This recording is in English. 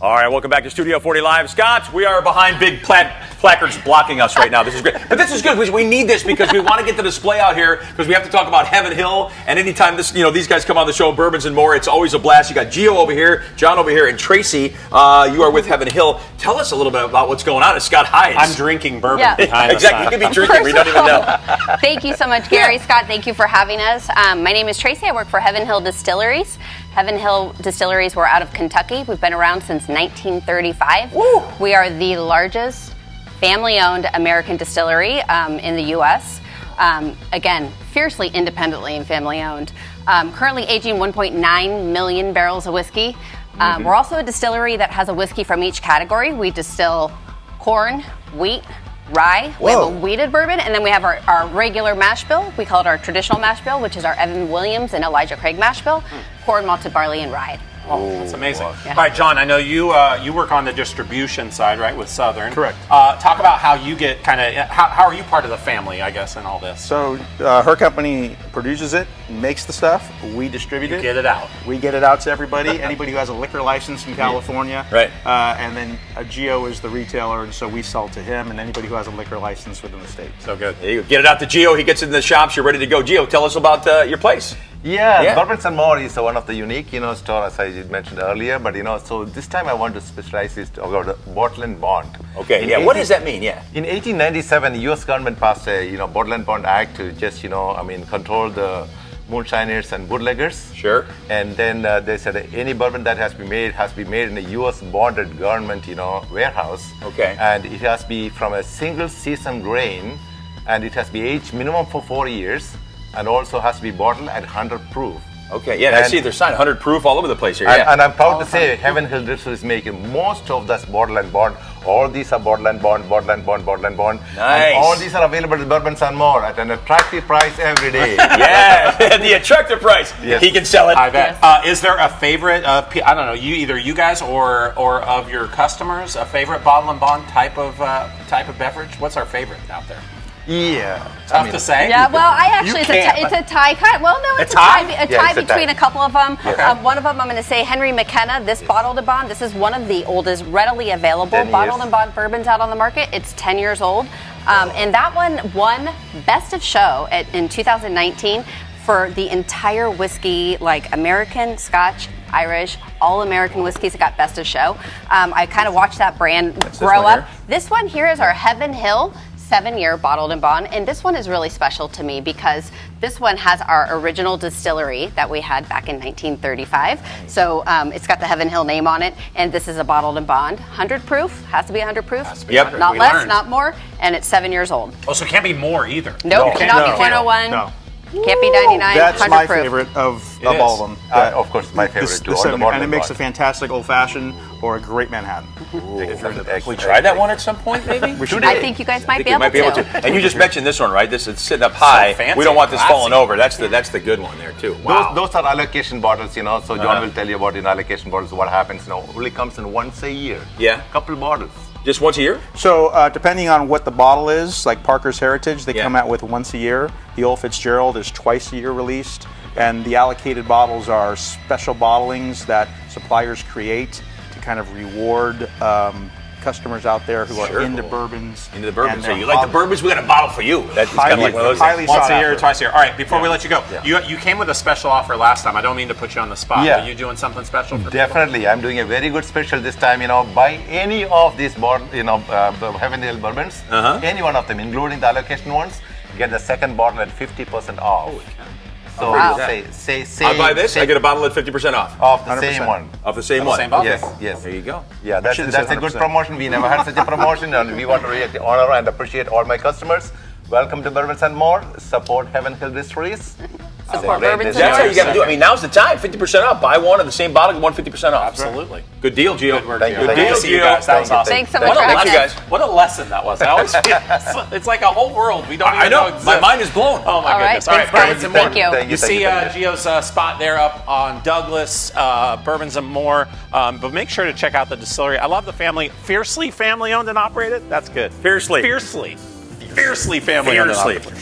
All right, welcome back to Studio 40 Live. Scott, we are behind big placards blocking us right now. This is great. But this is good. We need this because we want to get the display out here because we have to talk about Heaven Hill. And anytime these guys come on the show, Bourbons and More, it's always a blast. You got Gio over here, John over here, and Tracy. You are with Heaven Hill. Tell us a little bit about what's going on at Scott Hides. I'm drinking bourbon behind exactly. You could be drinking. We don't even know. Thank you so much, Gary. Scott, thank you for having us. My name is Tracy. I work for Heaven Hill Distilleries. Heaven Hill Distilleries, we're out of Kentucky. We've been around since 1935. Woo. We are the largest family-owned American distillery in the U.S. Again, fiercely independently and family-owned. Currently aging 1.9 million barrels of whiskey. We're also a distillery that has a whiskey from each category. We distill corn, wheat, rye. We have a wheated bourbon, and then we have our regular mash bill. We call it our traditional mash bill, which is our Evan Williams and Elijah Craig mash bill. Corn, malted barley, and rye. Oh, that's amazing. Yeah. All right, John, I know you work on the distribution side, right, with Southern. Correct. Talk about how you get how are you part of the family, I guess, in all this? So her company produces it, makes the stuff, we distribute it. Get it out. We get it out to everybody who has a liquor license in California. Right. And then Gio is the retailer, and so we sell to him and anybody who has a liquor license within the state. So good. There you go. Get it out to Gio. He gets it in the shops. You're ready to go. Gio, tell us about your place. Yeah, Bourbons More is one of the unique, store, as I mentioned earlier. But so this time I want to specialize is about bottle and bond. Okay. What does that mean? Yeah. In 1897, the U.S. government passed a Bottle and Bond Act to just control the moonshiners and bootleggers. Sure. And then they said any bourbon that has to be made in a U.S. bonded government warehouse. Okay. And it has to be from a single season grain, and it has to be aged minimum for 4 years. And also has to be bottled at 100 proof. Okay, I see their sign, 100 proof all over the place here. And I'm proud to say Heaven Hill Distillery is making most of this bottle and bond. All these are bottle and bond, bottle and bond, bottle and bond. Nice. And all these are available at Bourbons and More at an attractive price every day. Yeah, the attractive price. Yes. He can sell it. I bet. Is there a favorite of, I don't know, either you guys or of your customers, a favorite bottle and bond type of beverage? What's our favorite out there? Yeah. Tough to say. Yeah, well, it's a tie. It's a tie between a couple of them. Okay. One of them, I'm going to say Henry McKenna. This bottled and bond. This is one of the oldest readily available bottled and bond bourbons out on the market. It's 10 years old, and that one won Best of Show in 2019 for the entire whiskey, like American, Scotch, Irish, all American whiskeys that got Best of Show. I kind of watched that brand grow up. This one here is our Heaven Hill 7-year bottled and bond, and this one is really special to me because this one has our original distillery that we had back in 1935. So it's got the Heaven Hill name on it, and this is a bottled and bond, 100 proof, has to be 100 proof. Yep. Not less, not more, and it's 7 years old. Oh, so it can't be more either. Nope, cannot be 101. No. Can't be 99. That's 100 my proof. favorite of all of them. Of course, my favorite too. On the bottle and it makes a bond. fantastic old fashioned or a great Manhattan. We tried that one at some point, maybe? We should. I think you guys might be able to. And you just mentioned this one, right? This is sitting up high. fancy, We don't want this classy. falling over. That's the good one there too. Wow. Those are allocation bottles, So John will tell you about allocation bottles. What happens only comes in once a year. Yeah. Couple bottles. Just once a year? So depending on what the bottle is, like Parker's Heritage, they come out with once a year. The Old Fitzgerald is twice a year released. And the allocated bottles are special bottlings that suppliers create to kind of reward customers out there who are into bourbons. Into the bourbons. And So you like the bourbons? We got a bottle for you. That's kind of like one of those. highly Once sought a year, after. twice a year. All right, before we let you go, you came with a special offer last time. I don't mean to put you on the spot. Yeah. Are you doing something special for people? Definitely, I'm doing a very good special this time. Buy any of these Heaven Hill bourbons, any one of them, including the allocation ones, get the second bottle at 50% off. So Wow. say I buy this, I get a bottle at 50% off. of the 100%. same one. Of the same Of the one. same bottle? Yes. There you go. Yeah, that's Actually, this a is good 100%. promotion. We never had such a promotion, and we want to really honor and appreciate all my customers. Welcome to Bourbons and More. Support Heaven Hill Distilleries. Support Bourbons and That's how More. you got to do it. I mean, now's the time. 50% off. Buy one of the same bottle, get one 50% off. Absolutely. Good deal, Gio. Good work, Thank Gio. you. Good Thank to you. see you guys. That was Thank you. awesome. Thanks so much What for a having thank you us. guys. What a lesson that was. I always feel it's like a whole world we don't even I know. exists. My mind is blown. Oh my All right, goodness. All right, thanks, guys. Bourbons and More. Thank you. Thank You see thank you. Gio's spot there up on Douglas, Bourbons and More. But make sure to check out the distillery. I love the family. Fiercely family owned and operated. That's good. Fiercely. Fiercely family owned and Fiercely. operated.